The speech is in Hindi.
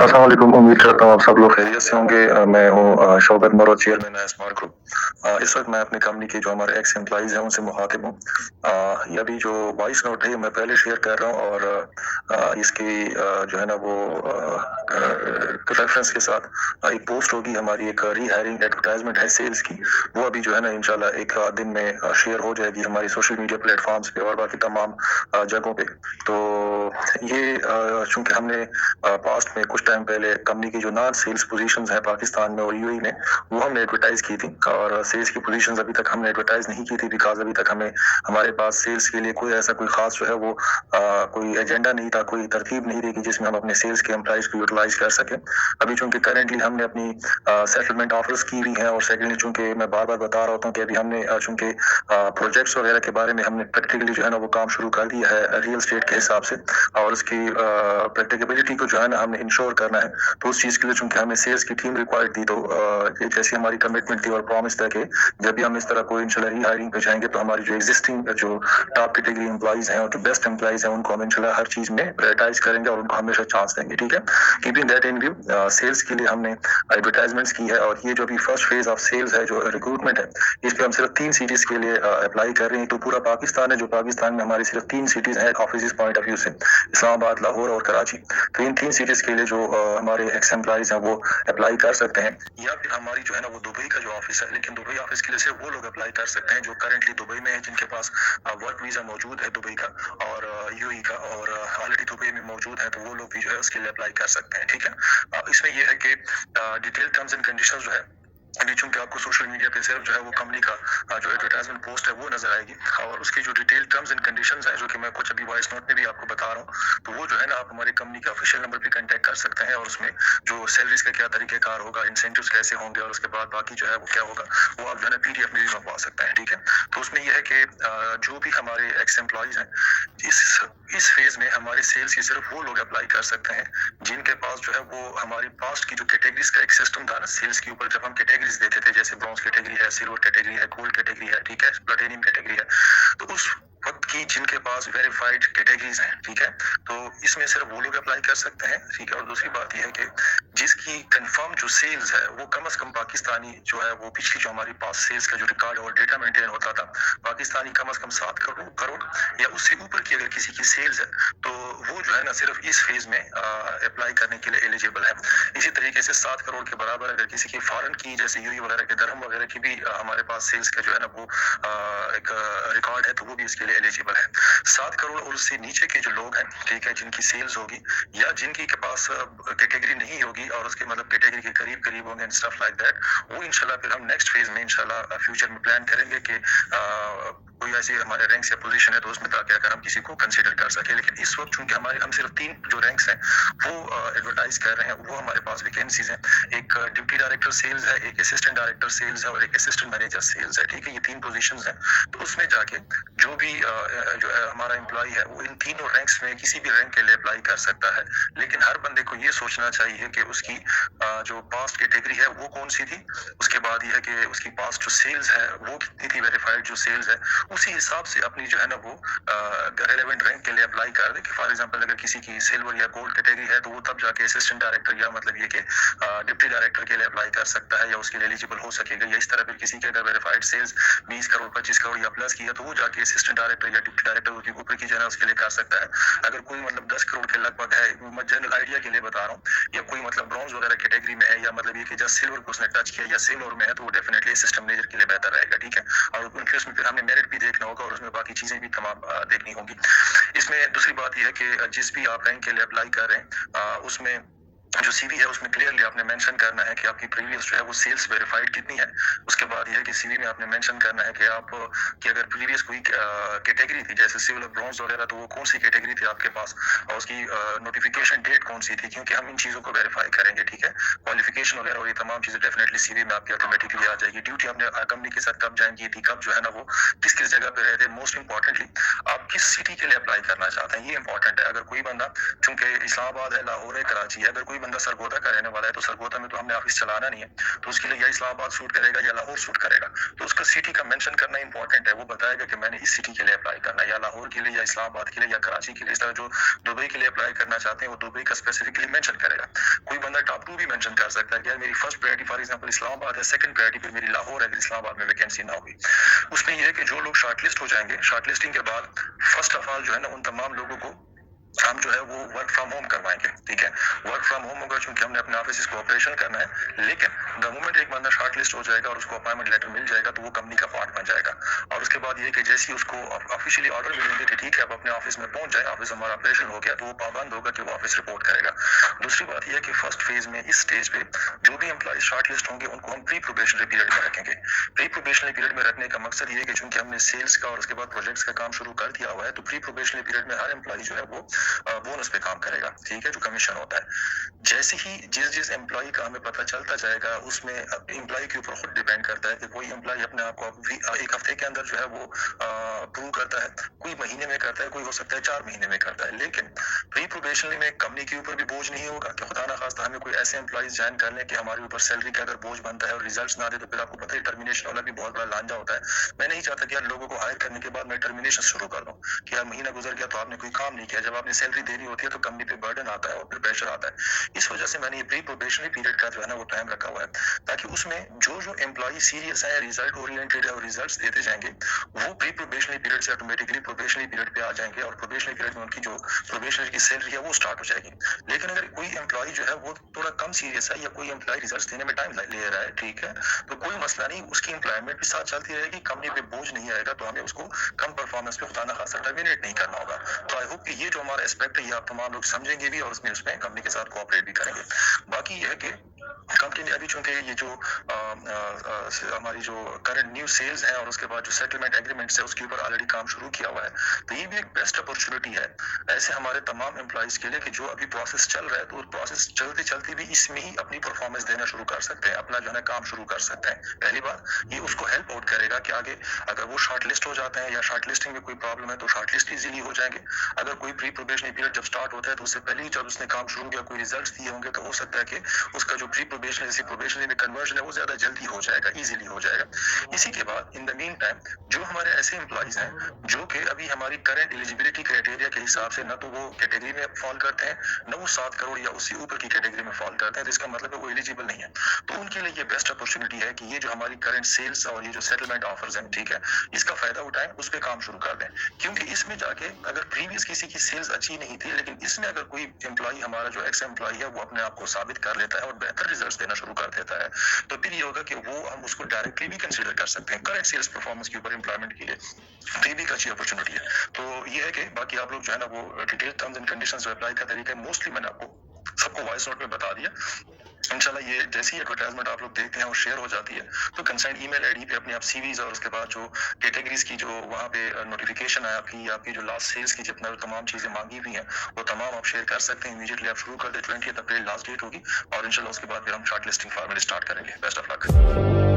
अस्सलाम वालेकुम। उम्मीद करता हूँ आप सब लोग खैरियत से होंगे। मैं हूँ शौकत मरो, चेयरमैन है स्मार्ट ग्रुप। इस वक्त मैं अपनी कंपनी के जो हमारे एक्स एम्प्लॉइज हैं उनसे मुखातिब हूँ। ये अभी जो वॉइस नोट है ये मैं पहले शेयर कर रहा हूँ और इसकी जो है ना वो रेफरेंस के साथ एक पोस्ट होगी हमारी, एक री हायरिंग एडवर्टाइजमेंट है सेल्स की। वो अभी जो है ना इंशाल्लाह एक दिन में शेयर हो जाएगी हमारी सोशल मीडिया प्लेटफॉर्म्स पे और बाकी तमाम जगहों पे। तो ये चूंकि हमने पास्ट में कुछ टाइम पहले कंपनी की जो नॉन सेल्स पोजीशंस हैं पाकिस्तान में और यूएई में, वो हमने एडवर्टाइज की थी और सेल्स की पोजीशंस अभी तक हमने एडवर्टाइज नहीं की थी बिकॉज अभी तक हमें हमारे पास सेल्स के लिए कोई ऐसा कोई खास जो है वो कोई एजेंडा नहीं था, कोई तरतीब नहीं थी कि जिसमें हम अपने सेल्स के एम्प्लॉइज को यूटिलाइज कर सकें। अभी चूंकि करेंटली हमने अपनी सेटलमेंट ऑफर्स की हुई हैं और सेकेंडली चूंकि मैं बार बार बता रहा होता हूँ कि अभी हमने चूंकि प्रोजेक्ट्स वगैरह के बारे में हमने प्रैक्टिकली जो है ना वो काम शुरू कर दिया है रियल स्टेट के हिसाब से और उसकी प्रैक्टिकेबिलिटी को जो है ना हमने इंश्योर करना है। तो उस चीज के लिए चूंकि हमें सेल्स की टीम रिक्वायर्ड थी, तो जैसी हमारी कमिटमेंट थी और प्रॉमिस था कि जब भी हम इस तरह कोई इंशाल्लाह री हायरिंग पे जाएंगे तो हमारी जो एग्जिस्टिंग जो टॉप कैटेगरी एम्प्लॉइज हैं और जो बेस्ट एम्प्लॉइज हैं उनको हम इंशाल्लाह हर चीज में प्रायोरिटाइज करेंगे और उनको हमेशा चांस देंगे। ठीक है, keeping that in view, sales के लिए हमने एडवर्टाइजमेंट्स की है और ये जो भी फर्स्ट फेज ऑफ सेल्स है जो रिक्रूटमेंट है इस पे हम सिर्फ 3 सिटीज के लिए अप्लाई कर रहे हैं। तो पूरा पाकिस्तान है, जो पाकिस्तान में हमारी सिर्फ 3 सिटीज हैं ऑफिस पॉइंट ऑफ व्यू से, इस्लामाबाद, लाहौर और कराची। तो इन 3 सिटीज के लिए जो हमारे एक्स एम्प्लॉइज हैं वो अप्लाई कर सकते हैं, या फिर हमारी जो है ना वो दुबई का जो ऑफिस है, लेकिन दुबई ऑफिस के लिए सिर्फ वो लोग अप्लाई कर सकते हैं जो करेंटली दुबई में है, जिनके पास वर्क वीजा मौजूद है दुबई का और यूएई का और ऑलरेडी दुबई में मौजूद है, तो वो लोग भी जो है उसके लिए अप्लाई कर सकते हैं। ठीक है, इसमें यह है कि डिटेल टर्म्स एंड कंडीशंस जो है अभी चूंकि आपको सोशल मीडिया पे सिर्फ जो है वो कंपनी का जो एडवर्टाइजमेंट पोस्ट है वो नजर आएगी और उसकी जो डिटेल टर्म्स एंड कंडीशंस है जो कि मैं कुछ अभी वॉइस नोट में भी आपको बता रहा हूँ, तो वो जो है ना आप हमारी कंपनी के ऑफिशियल नंबर पे कांटेक्ट कर सकते हैं और उसमें जो सैलरीज का क्या तरीकेकार होगा, इंसेंटिव्स कैसे होंगे और उसके बाद बाकी जो है वो क्या होगा वो आप जो है ना पीडीएफ में भी मंगवा सकते हैं। ठीक है, तो उसमें यह है कि जो भी हमारे एक्स एम्प्लॉइज हैं इस फेज में हमारे सेल्स की सिर्फ वो लोग अप्लाई कर सकते हैं जिनके पास जो है वो हमारी पास्ट की जो कैटेगरीज का एक सिस्टम था ना सेल्स के ऊपर, जब हम कैटेगरीज देते थे जैसे ब्रॉन्ज कैटेगरी है, सिल्वर कैटेगरी है, गोल्ड कैटेगरी है, ठीक है, प्लेटिनियम कैटेगरी है, तो उस वक्त की जिनके पास वेरीफाइड कैटेगरीज हैं, ठीक है, तो इसमें सिर्फ वो लोग अप्लाई कर सकते हैं। ठीक है, और दूसरी बात यह है कि जिसकी कंफर्म जो सेल्स है वो कम से कम पाकिस्तानी जो है वो पिछली जो हमारी पास सेल्स का जो रिकॉर्ड और डेटा मेंटेन होता था पाकिस्तानी कम से कम 7 करोड़ या उससे ऊपर की अगर किसी की सेल्स है तो वो जो है ना सिर्फ इस फेज में अप्लाई करने के लिए एलिजिबल है। इसी तरीके से 7 करोड़ के बराबर अगर किसी की फॉरेन की जैसे यूएई वगैरह के दरहम वगैरह की भी हमारे पास सेल्स का जो है ना वो एक रिकॉर्ड है तो वो भी इसके लिए एलिजिबल है। 7 करोड़ और उससे नीचे के जो लोग हैं, ठीक है, जिनकी सेल्स होगी या जिनकी के पास कैटेगरी नहीं होगी और उसके मतलब कैटेगरी के करीब करीब होंगे एंड स्टफ लाइक दैट, वो इंशाल्लाह फिर हम नेक्स्ट फेज में इंशाल्लाह फ्यूचर में प्लान करेंगे कि कोई ऐसी हमारे रैंक्स या पोजीशन है तो उसमें ताकि अगर हम किसी को कंसीडर कर सके। लेकिन इस वक्त चूंकि हम सिर्फ 3 जो रैंक्स हैं वो एडवर्टाइज कर रहे हैं, वो हमारे पास वैकेंसीज हैं। एक डिप्टी डायरेक्टर सेल्स है, एक असिस्टेंट डायरेक्टर सेल्स है और एक असिस्टेंट मैनेजर सेल्स है। ठीक है, ये 3 पोजीशंस हैं। तो उसमें जाके जो भी जो है हमारा एम्प्लॉय है वो इन तीनों रैंक्स में किसी भी रैंक के लिए अप्लाई कर सकता है, लेकिन हर बंदे को ये सोचना चाहिए कि उसकी जो पास्ट कैटेगरी है वो कौन सी थी, उसके बाद यह है कि उसकी पास्ट जो सेल्स है वो कितनी थी, वेरीफाइड जो सेल्स है उसी हिसाब से अपनी जो है ना वो रेलेवेंट रैंक के लिए अप्लाई कर दे। कि फॉर एग्जांपल अगर किसी की सिल्वर या गोल्ड कैटेगरी है तो वो तब जाके असिस्टेंट डायरेक्टर या मतलब ये कि डिप्टी डायरेक्टर के लिए अप्लाई कर सकता है या उसके लिए एलिजिबल हो सकेगा। या इस तरह फिर किसी के अगर वेरीफाइड सेल्स 20 करोड़ 25 करोड़ या प्लस की है तो वो जाके असिस्टेंट डायरेक्टर या डिप्टी डायरेक्टर के ऊपर की जो है उसके लिए कर सकता है। अगर कोई मतलब 10 करोड़ के लगभग है, मैं जनरल आइडिया के लिए बता रहा हूँ, या कोई मतलब ब्रॉन्ज वगैरह कैटेगरी में है या मतलब ये कि जस्ट सिल्वर को उसने टच किया या सिल्वर में है तो वो डेफिनेटली असिस्टेंट मैनेजर के लिए बेहतर रहेगा। ठीक है, और उनके उसमें फिर हमने मेरिट भी देखना होगा और उसमें बाकी चीजें भी तमाम देखनी होगी। इसमें दूसरी बात यह है कि जिस भी आप रैंक के लिए अप्लाई कर रहे हैं उसमें जो सीवी है उसमें क्लियरली आपने मेंशन करना है कि आपकी प्रीवियस जो है वो सेल्स वेरीफाइड कितनी है। उसके बाद ये है कि सीवी में आपने मेंशन करना है कि आप कि अगर प्रीवियस कोई कैटेगरी थी जैसे सिल्वर ब्रॉन्ज वगैरह तो वो कौन सी कैटेगरी थी आपके पास और उसकी नोटिफिकेशन डेट कौन सी थी, क्योंकि हम इन चीजों को वेरीफाई करेंगे। ठीक है, क्वालिफिकेशन वगैरह और ये तमाम चीजें डेफिनेटली सीवी में आपकी ऑटोमेटिकली आ जाएगी। ड्यूटी आपने कंपनी के साथ कब ज्वाइन की थी, कब जो है ना वो किस किस जगह पे रहे थे, मोस्ट इंपॉर्टेंटली आप किस सिटी के लिए अप्लाई करना चाहते हैं ये इंपॉर्टेंट है। अगर कोई बंदा चूंकि इस्लामाबाद है, लाहौर है, कराची है, अगर कोई बंदा सरगोदा का रहने वाला है, तो सरगोदा में तो हमने ऑफिस चलाना नहीं है, तो उसके लिए या इस्लामाबाद सूट करेगा या लाहौर सूट करेगा, तो उसका सिटी का मेंशन करना इंपॉर्टेंट है। वो बताएगा कि मैंने इस सिटी के लिए अप्लाई करना है, या लाहौर के लिए, या इस्लामाबाद के लिए, या कराची के लिए। इस तरह जो दुबई के लिए अप्लाई करना चाहते हैं वो दुबई का स्पेसिफिकली मेंशन करेगा। कोई बंदा टॉप 2 भी मेंशन कर सकता है कि यार मेरी first priority for example Islamabad है, सेकंड प्रायोरिटी पे मेरी लाहौर है, अगर इस्लामाबाद में वैकेंसी ना होगी। उसमें यह है कि जो लोग शॉर्टलिस्ट हो जाएंगे, शॉर्टलिस्टिंग के बाद फर्स्ट ऑफ ऑल जो है ना, उन तमाम लोगों को हम जो है वो वर्क फ्रॉम होम करवाएंगे, ठीक है। वर्क फ्रॉम होम होगा क्योंकि हमने अपने ऑफिस को ऑपरेशन करना है, लेकिन द मोमेंट एक बंदा शॉर्ट लिस्ट हो जाएगा और उसको अपॉइंटमेंट लेटर मिल जाएगा तो वो कंपनी का पार्ट बन जाएगा। और उसके बाद ये कि जैसे ही उसको ऑफिशियली ऑर्डर मिलेंगे कि ठीक है अब अपने ऑफिस में पहुंच जाए, ऑफिस हमारा ऑपरेशन हो गया, तो वो पाबंद होगा कि वो ऑफिस रिपोर्ट करेगा। दूसरी बात यह है कि फर्स्ट फेज में इस स्टेज पे जो भी एम्प्लॉय शॉर्ट लिस्ट होंगे उनको हम प्री प्रोबेशनरी पीरियड में रखेंगे। प्री प्रोबेशनरी पीरियड में रखने का मकसद ये है कि चूंकि हमने सेल्स का और उसके बाद प्रोजेक्ट्स का काम शुरू कर दिया हुआ है, तो प्री प्रोबेशनरी पीरियड में हर एम्प्लॉय जो है वो बोनस पे काम करेगा, ठीक है, जो कमीशन होता है। जैसे ही जिस एम्प्लॉय का हमें पता चलता जाएगा, उसमें एम्प्लॉय के ऊपर खुद डिपेंड करता है कि कोई एम्प्लॉय अपने आप को एक हफ्ते के अंदर जो है वो प्रूव करता है, कोई महीने में करता है, कोई हो सकता है 4 महीने में करता है। लेकिन प्री प्रोबेशनरी में कंपनी के ऊपर भी बोझ नहीं होगा कि खुदा ना खास्ता हमें कोई ऐसे एम्प्लॉइज ज्वाइन कर लें कि हमारे ऊपर सैलरी का अगर बोझ बनता है और रिजल्ट्स ना दे तो फिर आपको पता है टर्मिनेशन वाला भी बहुत बड़ा लांजा होता है। मैं नहीं चाहता कि यार लोगों को हायर करने के बाद मैं टर्मिनेशन शुरू कर दूं कि यार महीना गुजर गया तो आपने कोई काम नहीं किया। जब आपने सैलरी देनी होती है तो कंपनी पे बर्डन आता है और फिर प्रेशर आता है। इस वजह से मैंने ये प्री प्रोबेशनरी पीरियड का जो है ना वो टाइम रखा हुआ है, ताकि उसमें जो एम्प्लॉय सीरियस है, रिजल्ट ओरिएंटेड है और रिजल्ट्स देते जाएंगे, वो प्री प्रोबेशनरी पीरियड से ऑटोमेटिकली प्रोबेशनरी पीरियड पे आ जाएंगे और प्रोबेशनरी पीरियड में उनकी जो प्रोबेशनरी की सैलरी है वो स्टार्ट हो जाएगी। लेकिन अगर कोई एम्प्लॉय जो है वो थोड़ा कम सीरियस है या कोई एम्प्लॉय रिजल्ट्स देने में टाइम ले रहा है, ठीक है, तो कोई मसला नहीं, उसकी एम्प्लॉयमेंट भी साथ चलती रहेगी, कंपनी पे बोझ नहीं आएगा, तो हमें उसको कम परफॉर्मेंस पे खुदा ना खासा टर्मिनेट नहीं करना होगा। तो आई होप कि ये जो हमारा एस्पेक्ट है ये आप तमाम लोग समझेंगे भी और उसमें कंपनी के साथ कोऑपरेट भी करेंगे। बाकी ये है कि कंपनी ने अभी चूंकि ये जो हमारी जो करंट न्यू सेल्स है और उसके बाद जो सेटलमेंट एग्रीमेंट्स है उसके ऊपर ऑलरेडी काम शुरू किया हुआ है, तो ये भी एक बेस्ट अपॉर्चुनिटी है ऐसे हमारे तमाम एम्प्लॉइज के लिए कि जो अभी प्रोसेस चल रहा है, तो प्रोसेस चलते चलते भी इसमें ही अपनी परफॉर्मेंस देना शुरू कर सकते हैं, अपना जो है काम शुरू कर सकते हैं। पहली बात ये उसको हेल्प आउट करेगा कि आगे अगर वो शॉर्ट लिस्ट हो जाते हैं या शॉर्ट लिस्टिंग में कोई प्रॉब्लम है तो शॉर्ट लिस्ट इजीली हो जाएंगे। अगर कोई प्री प्रोबेशनरी पीरियड जब स्टार्ट होता है तो उससे पहले ही जब उसने काम शुरू किया कोई रिजल्ट्स दिए होंगे तो हो सकता है कि उसका जो प्री प्रोबेशनरी से प्रोबेशनरी में कन्वर्जन है वो ज्यादा जल्दी हो जाएगा, इजीली हो जाएगा। इसी के बाद इन द मीन टाइम जो हमारे ऐसे एम्प्लॉइज हैं जो कि अभी हमारी करंट एलिजिबिलिटी क्राइटेरिया के हिसाब से न तो वो कैटेगरी में फॉल करते हैं, न वो 7 करोड़ या उससे ऊपर की कैटेगरी में फॉल करते हैं, तो इसका मतलब है वो एलिजिबल नहीं है, तो उनके लिए ये बेस्ट अपॉर्चुनिटी है कि ये जो हमारी करंट सेल्स और ये जो सेटलमेंट ऑफर्स हैं, ठीक है, इसका फायदा उठाएं, उस पर काम शुरू कर दें। क्योंकि इसमें जाके अगर प्रीवियस किसी की सेल्स अच्छी नहीं थी, लेकिन इसमें अगर कोई एम्प्लॉय हमारा जो एक्स एम्प्लॉय है वो अपने आप को साबित कर लेता है और बेहतर रिजल्ट्स देना शुरू कर देता है, तो फिर ये होगा कि वो हम उसको डायरेक्टली भी कंसीडर कर सकते हैं करंट सेल्स परफॉर्मेंस के ऊपर एम्प्लॉयमेंट के लिए, तो ये भी एक अच्छी अपॉर्चुनिटी है। तो ये है कि बाकी आप लोग जो है ना वो डिटेल टर्म्स एंड कंडीशंस जो अप्लाई का तरीका है मोस्टली मैंने आपको सबको वॉइस नोट में बता दिया। इंशाल्लाह ये जैसी एडवर्टाइजमेंट आप लोग देखते हैं और शेयर हो जाती है तो कंसर्न ईमेल आईडी पे अपनी आप सीवीज और उसके बाद जो कैटेगरीज की जो वहाँ पे नोटिफिकेशन है आपकी जो लास्ट सेल्स की जितना तमाम चीजें मांगी हुई हैं वो तमाम आप शेयर कर सकते हैं। इमीडिएटली आप शुरू कर दे, 20 अप्रैल लास्ट डेट होगी और इंशाल्लाह उसके बाद फिर हम शॉर्ट लिस्टिंग फॉर्मेट स्टार्ट करेंगे। Best of luck.